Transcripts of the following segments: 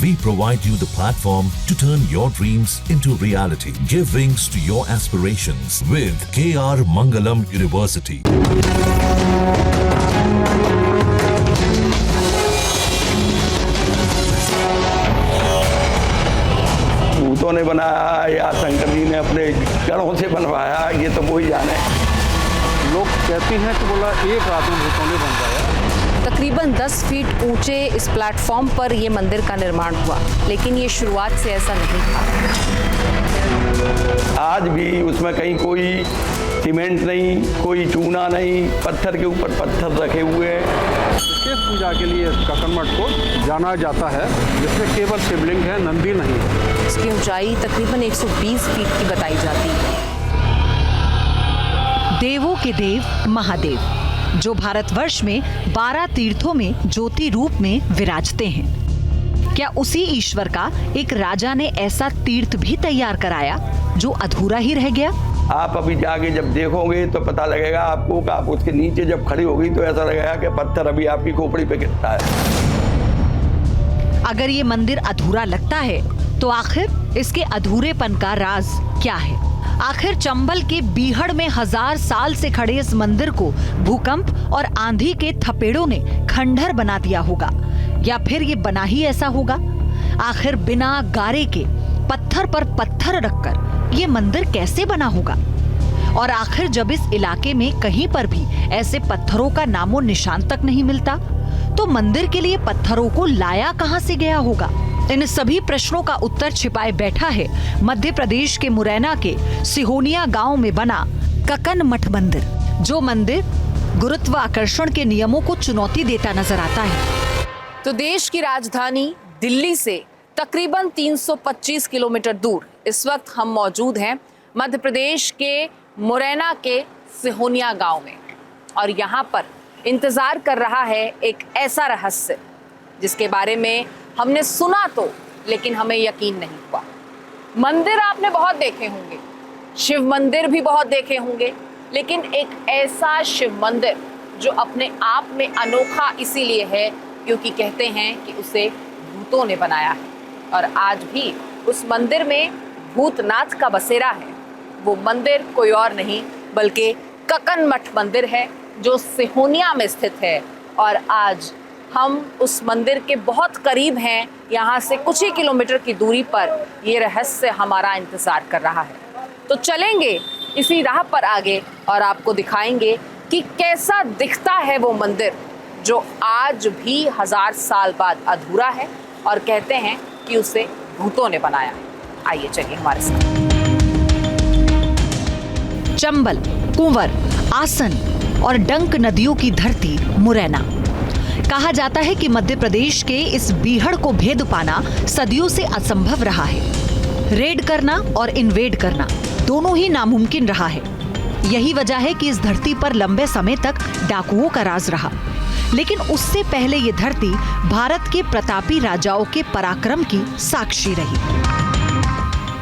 We provide you the platform to turn your dreams into reality. Give wings to your aspirations with KR Mangalam University. भूतों ने बनाया या शंकर जी ने अपने गणों से बनवाया, ये तो वो ही जाने। लोग कहते हैं कि बोला एक रात में भूतों ने बनवाया। तकरीबन 10 फीट ऊंचे इस प्लेटफॉर्म पर ये मंदिर का निर्माण हुआ, लेकिन ये शुरुआत से ऐसा नहीं था। आज भी उसमें कहीं कोई सीमेंट नहीं, कोई चूना नहीं, पत्थर के ऊपर पत्थर रखे हुए हैं। विशेष पूजा के लिए कक्कड़ को जाना जाता है, जिसमें केवल शिवलिंग है, नंदी नहीं है। इसकी ऊंचाई तकरीबन 120 फीट की बताई जाती है। देवों के देव महादेव, जो भारतवर्ष में 12 तीर्थों में ज्योति रूप में विराजते हैं। क्या उसी ईश्वर का एक राजा ने ऐसा तीर्थ भी तैयार कराया जो अधूरा ही रह गया? आप अभी जाके जब देखोगे तो पता लगेगा आपको कि आप उसके नीचे जब खड़ी होगी तो ऐसा लगेगा कि पत्थर अभी आपकी खोपड़ी पे गिरता है। अगर ये मंदिर अधूरा लगता है तो आखिर इसके अधूरेपन का राज क्या है? आखिर चंबल के बीहड़ में 1000 साल से खड़े इस मंदिर को भूकंप और आंधी के थपेड़ों ने खंडहर बना दिया होगा, या फिर ये बना ही ऐसा होगा? आखिर बिना गारे के पत्थर पर पत्थर रखकर ये मंदिर कैसे बना होगा? और आखिर जब इस इलाके में कहीं पर भी ऐसे पत्थरों का नामो निशान तक नहीं मिलता, तो मंदिर के लिए पत्थरों को लाया कहां से गया होगा? इन सभी प्रश्नों का उत्तर छिपाए बैठा है मध्य प्रदेश के मुरैना के सिहोनिया गांव में बना कक्कड़ मठ मंदिर, जो मंदिर गुरुत्वाकर्षण के नियमों को चुनौती देता नजर आता है। तो देश की राजधानी दिल्ली से तकरीबन 325 किलोमीटर दूर इस वक्त हम मौजूद हैं मध्य प्रदेश के मुरैना के सिहोनिया गांव में, और यहाँ पर इंतजार कर रहा है एक ऐसा रहस्य जिसके बारे में हमने सुना तो, लेकिन हमें यकीन नहीं हुआ। मंदिर आपने बहुत देखे होंगे, शिव मंदिर भी बहुत देखे होंगे, लेकिन एक ऐसा शिव मंदिर जो अपने आप में अनोखा इसीलिए है क्योंकि कहते हैं कि उसे भूतों ने बनाया है। और आज भी उस मंदिर में भूतनाथ का बसेरा है। वो मंदिर कोई और नहीं बल्कि कक्कड़ मठ मंदिर है, जो सिहोनिया में स्थित है। और आज हम उस मंदिर के बहुत करीब हैं, यहाँ से कुछ ही किलोमीटर की दूरी पर ये रहस्य हमारा इंतजार कर रहा है। तो चलेंगे इसी राह पर आगे और आपको दिखाएंगे कि कैसा दिखता है वो मंदिर जो आज भी 1000 साल बाद अधूरा है, और कहते हैं कि उसे भूतों ने बनाया। आइए चलिए हमारे साथ। चंबल, कुंवर, आसन और डंक नदियों की धरती मुरैना। कहा जाता है कि मध्य प्रदेश के इस बीहड़ को भेद पाना सदियों से असंभव रहा है। रेड करना और इन्वेड करना दोनों ही नामुमकिन रहा है। यही वजह है कि इस धरती पर लंबे समय तक डाकुओं का राज रहा। लेकिन उससे पहले ये धरती भारत के प्रतापी राजाओं के पराक्रम की साक्षी रही।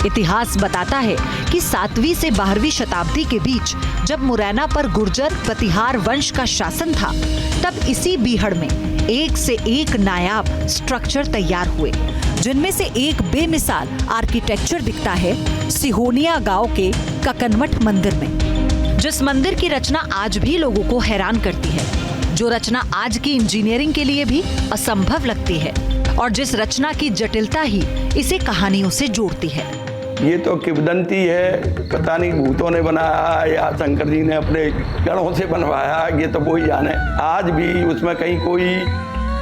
इतिहास बताता है कि 7वीं से 12वीं शताब्दी के बीच जब मुरैना पर गुर्जर प्रतिहार वंश का शासन था, तब इसी बीहड़ में एक से एक नायाब स्ट्रक्चर तैयार हुए, जिनमें से एक बेमिसाल आर्किटेक्चर दिखता है सिहोनिया गांव के कक्कड़ मठ मंदिर में, जिस मंदिर की रचना आज भी लोगों को हैरान करती है, जो रचना आज की इंजीनियरिंग के लिए भी असंभव लगती है, और जिस रचना की जटिलता ही इसे कहानियों से जोड़ती है। ये तो किंवदंती है, पता नहीं भूतों ने बनाया या शंकर जी ने अपने गणों से बनवाया, ये तो वो ही जाने। आज भी उसमें कहीं कोई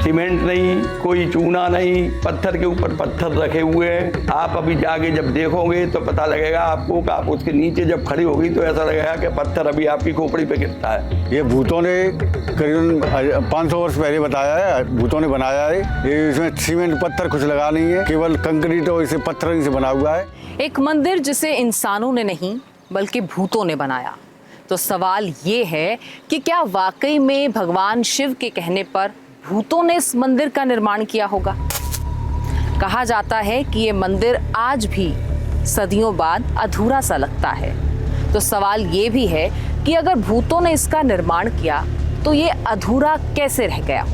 सीमेंट नहीं, कोई चूना नहीं, पत्थर के ऊपर पत्थर रखे हुए हैं। आप अभी जाके जब देखोगे तो पता लगेगा आपको कि आप उसके नीचे जब खड़ी होगी तो ऐसा लगेगा कि पत्थर अभी आपकी खोपड़ी पे गिरता है। ये भूतों ने करीबन 500 वर्ष पहले बताया है, भूतों ने बनाया है। ये इसमें सीमेंट पत्थर कुछ लगा नहीं है, केवल कंक्रीट और इसे पत्थर ही से बना हुआ है। एक मंदिर जिसे इंसानों ने नहीं बल्कि भूतों ने बनाया। तो सवाल ये है कि क्या वाकई में भगवान शिव के कहने पर भूतों ने इस मंदिर का निर्माण किया होगा? कहा जाता है कि ये मंदिर आज भी सदियों बाद अधूरा सा लगता है। तो सवाल ये भी है कि अगर भूतों ने इसका निर्माण किया तो ये अधूरा कैसे रह गया?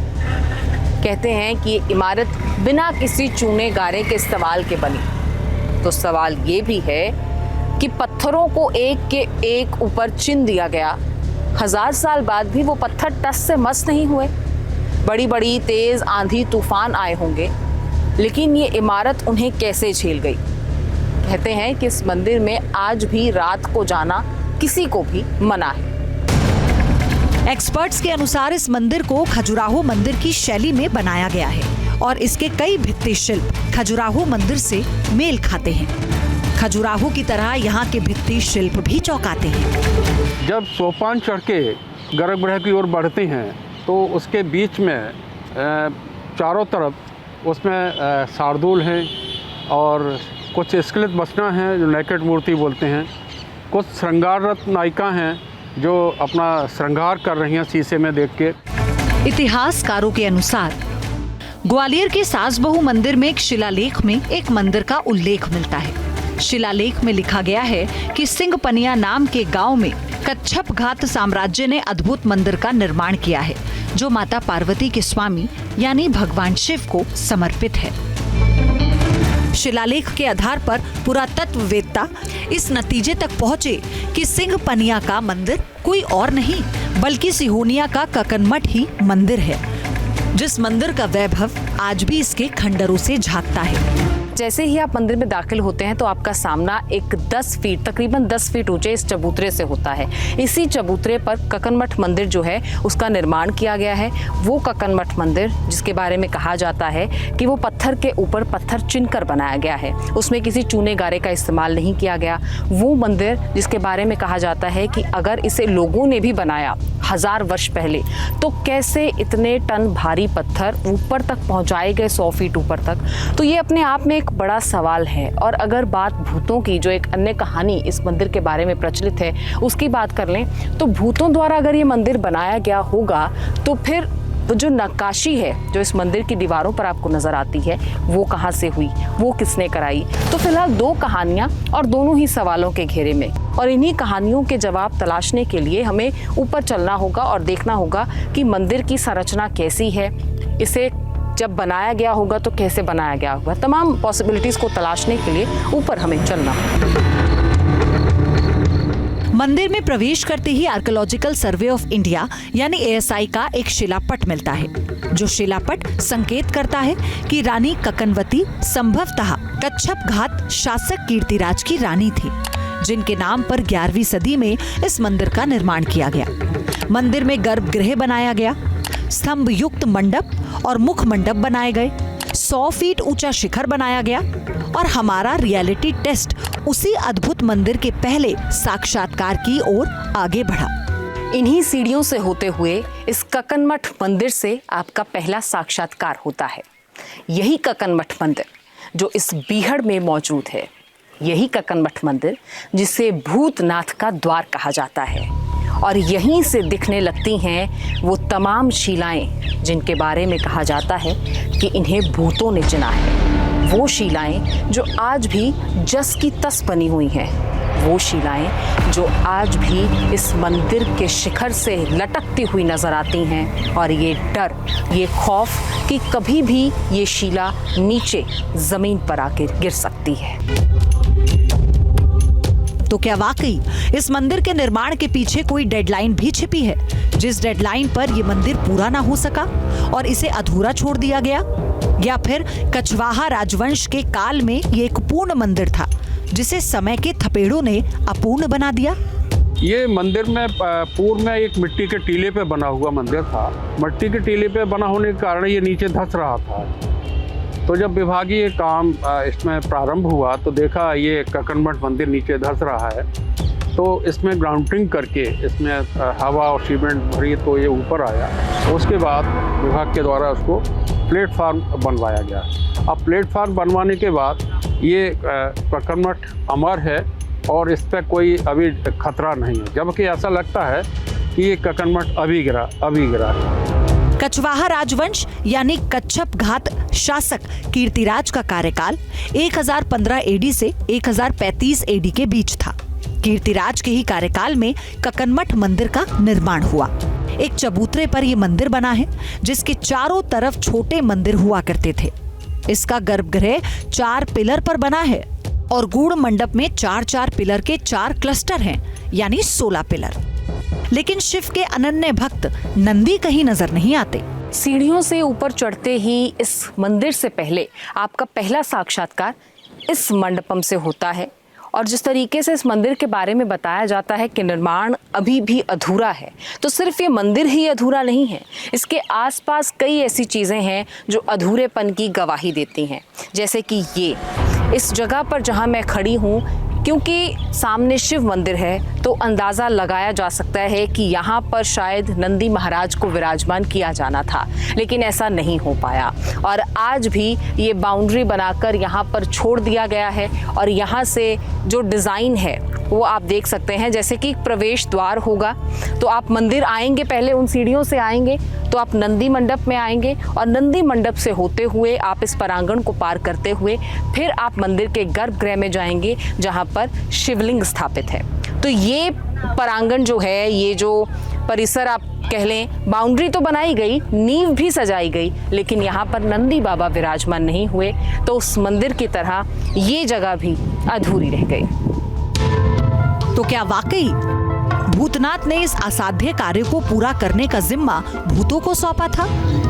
कहते हैं कि ये इमारत बिना किसी चूने गारे के इस्तेमाल के बनी। तो सवाल ये भी है कि पत्थरों को एक के एक ऊपर चिन दिया गया, 1000 साल बाद भी वो पत्थर टस से मस नहीं हुए। बड़ी बड़ी तेज आंधी तूफान आए होंगे, लेकिन ये इमारत उन्हें कैसे झेल गई। कहते हैं कि इस मंदिर में आज भी रात को जाना किसी को भी मना है। एक्सपर्ट्स के अनुसार इस मंदिर को खजुराहो मंदिर की शैली में बनाया गया है और इसके कई भित्ति शिल्प खजुराहो मंदिर से मेल खाते हैं। खजुराहो की तरह यहाँ के भित्ति शिल्प भी चौंकाते हैं। जब सोपान चढ़ के गर्भगृह की ओर बढ़ते हैं तो उसके बीच में चारों तरफ उसमें शार्दूल हैं और कुछ स्केलेट बसना हैं जो नेकेड मूर्ति बोलते हैं। कुछ श्रृंगार रत्न नायिका हैं जो अपना श्रृंगार कर रही हैं शीशे में देख के। इतिहासकारों के अनुसार ग्वालियर के सासबहू मंदिर में एक शिलालेख में एक मंदिर का उल्लेख मिलता है। शिलालेख में लिखा गया है कि सिंहपनिया नाम के गांव में कच्छप घात साम्राज्य ने अद्भुत मंदिर का निर्माण किया है, जो माता पार्वती के स्वामी यानी भगवान शिव को समर्पित है। शिलालेख के आधार पर पुरातत्ववेत्ता इस नतीजे तक पहुंचे कि सिंहपनिया का मंदिर कोई और नहीं बल्कि सिहोनिया का ककनमठ ही मंदिर है, जिस मंदिर का वैभव आज भी इसके खंडरों से झांकता है। जैसे ही आप मंदिर में दाखिल होते हैं तो आपका सामना एक 10 फीट तकरीबन 10 फीट ऊंचे इस चबूतरे से होता है। इसी चबूतरे पर ककनमठ मंदिर जो है उसका निर्माण किया गया है। वो ककनमठ मंदिर जिसके बारे में कहा जाता है कि वो पत्थर के ऊपर पत्थर चिनकर बनाया गया है, उसमें किसी चूने गारे का इस्तेमाल नहीं किया गया। वो मंदिर जिसके बारे में कहा जाता है कि अगर इसे लोगों ने भी बनाया 1000 वर्ष पहले तो कैसे इतने टन भारी पत्थर ऊपर तक पहुंचाए गए 100 फीट ऊपर तक। तो ये अपने आप में एक बड़ा सवाल है। और अगर बात भूतों की, जो एक अन्य कहानी इस मंदिर के बारे में प्रचलित है, उसकी बात कर लें तो भूतों द्वारा अगर ये मंदिर बनाया गया होगा तो फिर जो नक्काशी है जो इस मंदिर की दीवारों पर आपको नजर आती है वो कहाँ से हुई, वो किसने कराई। तो फिलहाल 2 कहानियां और दोनों ही सवालों के घेरे में, और इन्हीं कहानियों के जवाब तलाशने के लिए हमें ऊपर चलना होगा और देखना होगा कि मंदिर की संरचना कैसी है, इसे जब बनाया गया होगा तो कैसे बनाया गया होगा। तमाम पॉसिबिलिटीज को तलाशने के लिए ऊपर हमें चलना होगा। मंदिर में प्रवेश करते ही आर्कियोलॉजिकल सर्वे ऑफ इंडिया यानी ASI का एक शिलापट मिलता है, जो शिलापट संकेत करता है कि रानी ककनवती संभवतः कच्छप घात शासक कीर्तिराज की रानी थी, जिनके नाम पर 11वीं सदी में इस मंदिर का निर्माण किया गया। मंदिर में गर्भगृह बनाया गया, स्तंभ युक्त मंडप और मुख मंडप बनाए गए, 100 फीट ऊंचा शिखर बनाया गया और हमारा रियलिटी टेस्ट उसी अद्भुत मंदिर के पहले साक्षात्कार की ओर आगे बढ़ा। इन्हीं सीढ़ियों से होते हुए इस ककनमठ मंदिर से आपका पहला साक्षात्कार होता है। यही ककनमठ मंदिर जो इस बीहड़ में मौजूद है, यही ककनमठ मंदिर जिसे भूतनाथ का द्वार कहा जाता है, और यहीं से दिखने लगती हैं वो तमाम शिलाएं जिनके बारे में कहा जाता है कि इन्हें भूतों ने चिना है। वो शिलाएं जो आज भी जस की तस बनी हुई हैं, वो शिलाएं जो आज भी इस मंदिर के शिखर से लटकती हुई नजर आती हैं, और ये डर, ये खौफ कि कभी भी ये शिला नीचे जमीन पर आकर गिर सकती है। तो क्या वाकई इस मंदिर के निर्माण के पीछे कोई डेडलाइन भी छिपी है, जिस डेडलाइन पर यह मंदिर पूरा ना हो सका और इसे अधूरा छोड़ दिया गया? या फिर कछवाहा राजवंश के काल में ये एक पूर्ण मंदिर था जिसे समय के थपेड़ों ने अपूर्ण बना दिया? ये मंदिर में पूर्व में एक मिट्टी के टीले पे बना हुआ मंदिर था। मिट्टी के टीले पे बना होने के कारण ये नीचे धंस रहा था। तो जब विभागीय काम इसमें प्रारंभ हुआ तो देखा ये ककनमठ मंदिर नीचे धंस रहा है, तो इसमें ग्राउंडिंग करके इसमें हवा और सीमेंट भरी तो ये ऊपर आया। उसके बाद विभाग के द्वारा उसको प्लेटफार्म बनवाया गया। अब प्लेटफार्म बनवाने के बाद ये ककनमठ अमर है और इस पर कोई अभी खतरा नहीं है, जबकि ऐसा लगता है कि ये ककनमठ अभी गिरा है। कछवाहा राजवंश यानी कच्छप घात शासक कीर्तिराज का कार्यकाल 1015 AD से 1035 AD के बीच था। कीर्तिराज के ही कार्यकाल में ककनमठ मंदिर का निर्माण हुआ। एक चबूतरे पर यह मंदिर बना है, जिसके चारों तरफ छोटे मंदिर हुआ करते थे। इसका गर्भगृह 4 पिलर पर बना है और गूढ़ मंडप में 4-4 पिलर के 4 क्लस्टर हैं, यानी 16 पिलर। लेकिन शिव के अनन्य भक्त नंदी कहीं नजर नहीं आते। सीढ़ियों से ऊपर चढ़ते ही इस मंदिर से पहले आपका पहला साक्षात्कार इस मंडपम से होता है। और जिस तरीके से इस मंदिर के बारे में बताया जाता है कि निर्माण अभी भी अधूरा है, तो सिर्फ ये मंदिर ही अधूरा नहीं है, इसके आसपास कई ऐसी चीज़ें हैं जो अधूरेपन की गवाही देती हैं। जैसे कि ये इस जगह पर जहाँ मैं खड़ी हूँ, क्योंकि सामने शिव मंदिर है तो अंदाज़ा लगाया जा सकता है कि यहाँ पर शायद नंदी महाराज को विराजमान किया जाना था, लेकिन ऐसा नहीं हो पाया। और आज भी ये बाउंड्री बनाकर यहाँ पर छोड़ दिया गया है। और यहाँ से जो डिज़ाइन है वो आप देख सकते हैं, जैसे कि प्रवेश द्वार होगा तो आप मंदिर आएंगे, पहले उन सीढ़ियों से आएंगे तो आप नंदी मंडप में आएंगे और नंदी मंडप से होते हुए आप इस परांगण को पार करते हुए फिर आप मंदिर के गर्भगृह में जाएंगे, जहाँ पर शिवलिंग स्थापित है। तो ये परांगण जो है, ये जो परिसर आप कह लें, बाउंड्री तो बनाई गई, नींव भी सजाई गई, लेकिन यहाँ पर नंदी बाबा विराजमान नहीं हुए, तो उस मंदिर की तरह ये जगह भी अधूरी रह गई। तो क्या वाकई भूतनाथ ने इस असाध्य कार्य को पूरा करने का जिम्मा भूतों को सौंपा था,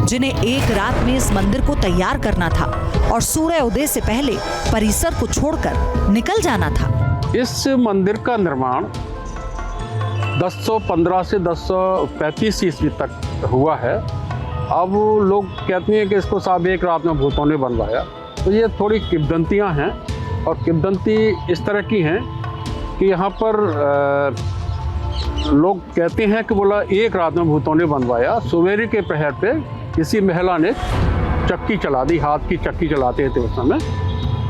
जिन्हें एक रात में इस मंदिर को तैयार करना था और सूर्य उदय से पहले परिसर को छोड़कर निकल जाना था? इस मंदिर का निर्माण 1015 से 1035 ईस्वी तक हुआ है। अब लोग कहते हैं कि इसको साहब एक रात में भूतों ने बनवाया, तो ये थोड़ी किंवदंतियाँ हैं। और किंवदंती इस तरह की हैं कि यहाँ पर लोग कहते हैं कि बोला एक रात में भूतों ने बनवाया। सवेरे के पहर पे किसी महिला ने चक्की चला दी, हाथ की चक्की चलाते थे उस समय,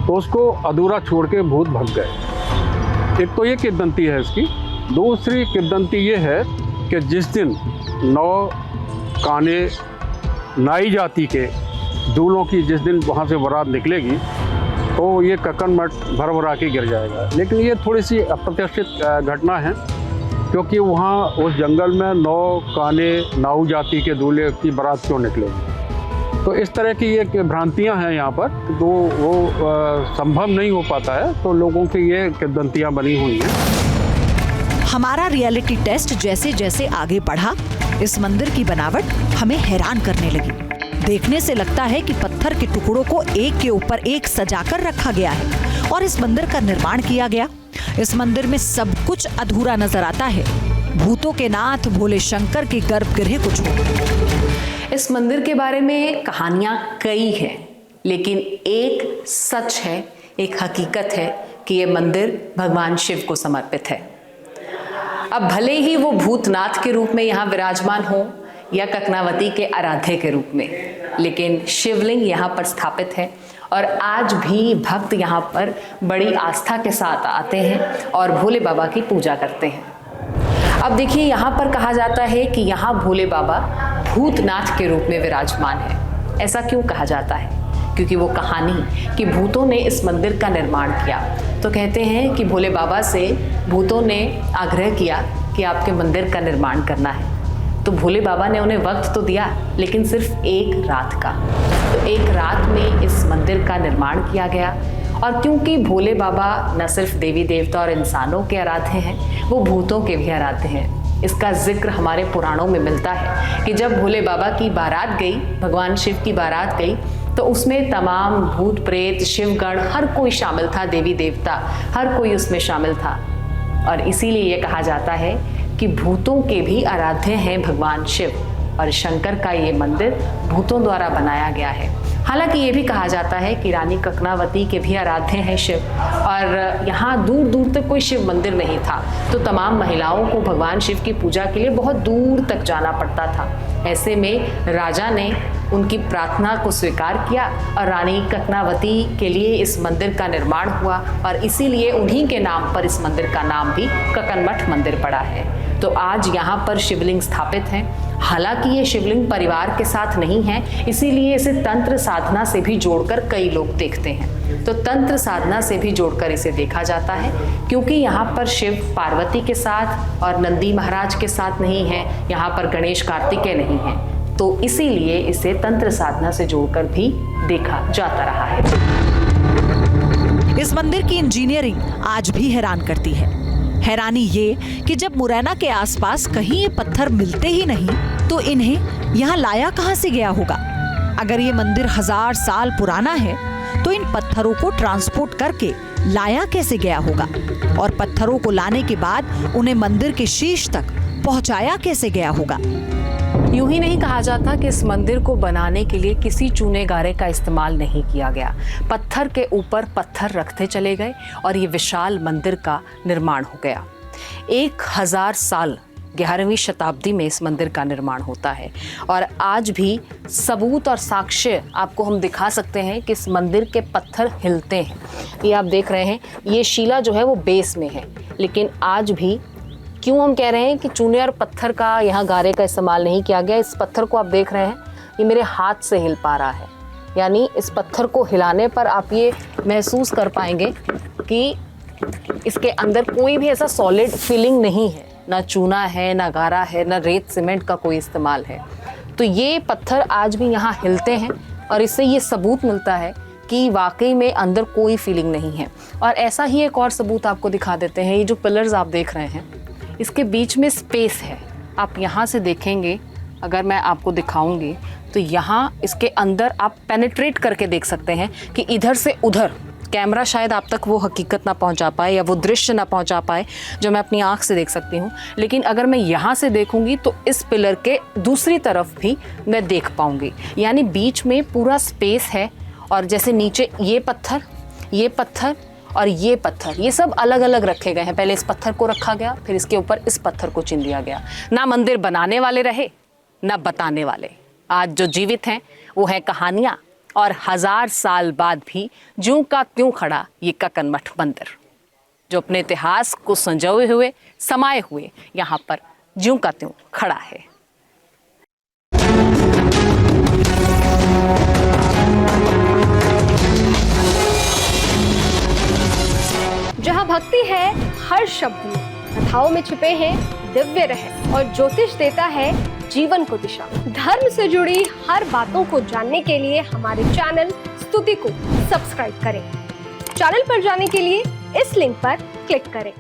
तो उसको अधूरा छोड़ के भूत भग गए। एक तो ये किंवदंती है इसकी। दूसरी किंवदंती ये है कि जिस दिन 9 काने नाई जाति के दूल्हों की जिस दिन वहाँ से बारात निकलेगी तो ये कक्कन मठ भर भरा के गिर जाएगा। लेकिन ये थोड़ी सी अप्रत्याशित घटना है, क्योंकि वहाँ उस जंगल में 9 काने नाऊ जाति के दूल्हे की बारात क्यों निकलेगी। तो इस तरह की ये भ्रांतियाँ हैं यहाँ पर, तो वो संभव नहीं हो पाता है, तो लोगों की ये किंवदंतियाँ बनी हुई हैं। हमारा रियलिटी टेस्ट जैसे जैसे आगे बढ़ा, इस मंदिर की बनावट हमें हैरान करने लगी। देखने से लगता है कि पत्थर के टुकड़ों को एक के ऊपर एक सजाकर रखा गया है और इस मंदिर का निर्माण किया गया। इस मंदिर में सब कुछ अधूरा नजर आता है, भूतों के नाथ भोले शंकर के गर्भगृह को छोड़। इस मंदिर के बारे में कहानियां कई हैं, लेकिन एक सच है, एक हकीकत है कि ये मंदिर भगवान शिव को समर्पित है। अब भले ही वो भूतनाथ के रूप में यहाँ विराजमान हो या ककनावती के आराध्य के रूप में, लेकिन शिवलिंग यहाँ पर स्थापित है और आज भी भक्त यहाँ पर बड़ी आस्था के साथ आते हैं और भोले बाबा की पूजा करते हैं। अब देखिए, यहाँ पर कहा जाता है कि यहाँ भोले बाबा भूतनाथ के रूप में विराजमान है। ऐसा क्यों कहा जाता है? क्योंकि वो कहानी कि भूतों ने इस मंदिर का निर्माण किया, तो कहते हैं कि भोले बाबा से भूतों ने आग्रह किया कि आपके मंदिर का निर्माण करना है। तो भोले बाबा ने उन्हें वक्त तो दिया, लेकिन सिर्फ एक रात का। तो एक रात में इस मंदिर का निर्माण किया गया। और क्योंकि भोले बाबा न सिर्फ देवी देवता और इंसानों के आराध्य हैं, वो भूतों के भी आराध्य हैं। इसका जिक्र हमारे पुराणों में मिलता है कि जब भोले बाबा की बारात गई, भगवान शिव की बारात गई, तो उसमें तमाम भूत प्रेत शिवगण हर कोई शामिल था, देवी देवता हर कोई उसमें शामिल था। और इसीलिए ये कहा जाता है कि भूतों के भी आराध्य हैं भगवान शिव, और शंकर का ये मंदिर भूतों द्वारा बनाया गया है। हालांकि ये भी कहा जाता है कि रानी ककनावती के भी आराध्य हैं शिव, और यहाँ दूर दूर तक कोई शिव मंदिर नहीं था, तो तमाम महिलाओं को भगवान शिव की पूजा के लिए बहुत दूर तक जाना पड़ता था। ऐसे में राजा ने उनकी प्रार्थना को स्वीकार किया और रानी ककनावती के लिए इस मंदिर का निर्माण हुआ, और इसीलिए उन्हीं के नाम पर इस मंदिर का नाम भी कक्कन मठ मंदिर पड़ा है। तो आज यहाँ पर शिवलिंग स्थापित हैं हालांकि ये शिवलिंग परिवार के साथ नहीं है, इसीलिए इसे तंत्र साधना से भी जोड़कर कई लोग देखते हैं। तो तंत्र साधना से भी जोड़कर इसे देखा जाता है, क्योंकि यहाँ पर शिव पार्वती के साथ और नंदी महाराज के साथ नहीं है, यहाँ पर गणेश कार्तिकेय नहीं है, तो इसीलिए इसे तंत्र साधना से जोड़कर भी देखा जाता रहा है। इस मंदिर की इंजीनियरिंग आज भी हैरान करती है। हैरानी ये कि जब मुरैना के आसपास कहीं ये पत्थर मिलते ही नहीं, तो इन्हें यहाँ लाया कहाँ से गया होगा। अगर ये मंदिर 1000 साल पुराना है, तो इन पत्थरों को ट्रांसपोर्ट करके लाया कैसे गया होगा, और पत्थरों को लाने के बाद उन्हें मंदिर के शीर्ष तक पहुंचाया कैसे गया होगा। यूं ही नहीं कहा जाता कि इस मंदिर को बनाने के लिए किसी चूने गारे का इस्तेमाल नहीं किया गया। पत्थर के ऊपर पत्थर रखते चले गए और ये विशाल मंदिर का निर्माण हो गया। 1000 साल 11वीं शताब्दी में इस मंदिर का निर्माण होता है और आज भी सबूत और साक्ष्य आपको हम दिखा सकते हैं कि इस मंदिर के पत्थर हिलते हैं। ये आप देख रहे हैं, ये शिला जो है वो बेस में है, लेकिन आज भी क्यों हम कह रहे हैं कि चूने और पत्थर का यहाँ गारे का इस्तेमाल नहीं किया गया। इस पत्थर को आप देख रहे हैं, ये मेरे हाथ से हिल पा रहा है, यानी इस पत्थर को हिलाने पर आप ये महसूस कर पाएंगे कि इसके अंदर कोई भी ऐसा सॉलिड फीलिंग नहीं है, ना चूना है, ना गारा है, ना रेत सीमेंट का कोई इस्तेमाल है। तो ये पत्थर आज भी यहाँ हिलते हैं और इससे ये सबूत मिलता है कि वाकई में अंदर कोई फीलिंग नहीं है। और ऐसा ही एक और सबूत आपको दिखा देते हैं। ये जो पिलर्स आप देख रहे हैं, इसके बीच में स्पेस है। आप यहाँ से देखेंगे, अगर मैं आपको दिखाऊंगी तो यहाँ इसके अंदर आप पेनिट्रेट करके देख सकते हैं कि इधर से उधर कैमरा शायद आप तक वो हकीकत ना पहुँचा पाए या वो दृश्य ना पहुँचा पाए जो मैं अपनी आँख से देख सकती हूँ, लेकिन अगर मैं यहाँ से देखूंगी तो इस पिलर के दूसरी तरफ भी मैं देख पाऊँगी। यानी बीच में पूरा स्पेस है और जैसे नीचे ये पत्थर और ये पत्थर, ये सब अलग अलग रखे गए हैं। पहले इस पत्थर को रखा गया, फिर इसके ऊपर इस पत्थर को चिन लिया गया। ना मंदिर बनाने वाले रहे, ना बताने वाले। आज जो जीवित हैं वो है कहानियाँ, और 1000 साल बाद भी ज्यों का त्यों खड़ा ये कक्कन मठ मंदिर, जो अपने इतिहास को संजोए हुए, समाये हुए यहाँ पर ज्यों का त्यों खड़ा है। जहाँ भक्ति है हर शब्द में, कथाओं में छिपे हैं दिव्य रहस्य, और ज्योतिष देता है जीवन को दिशा। धर्म से जुड़ी हर बातों को जानने के लिए हमारे चैनल स्तुति को सब्सक्राइब करें। चैनल पर जाने के लिए इस लिंक पर क्लिक करें।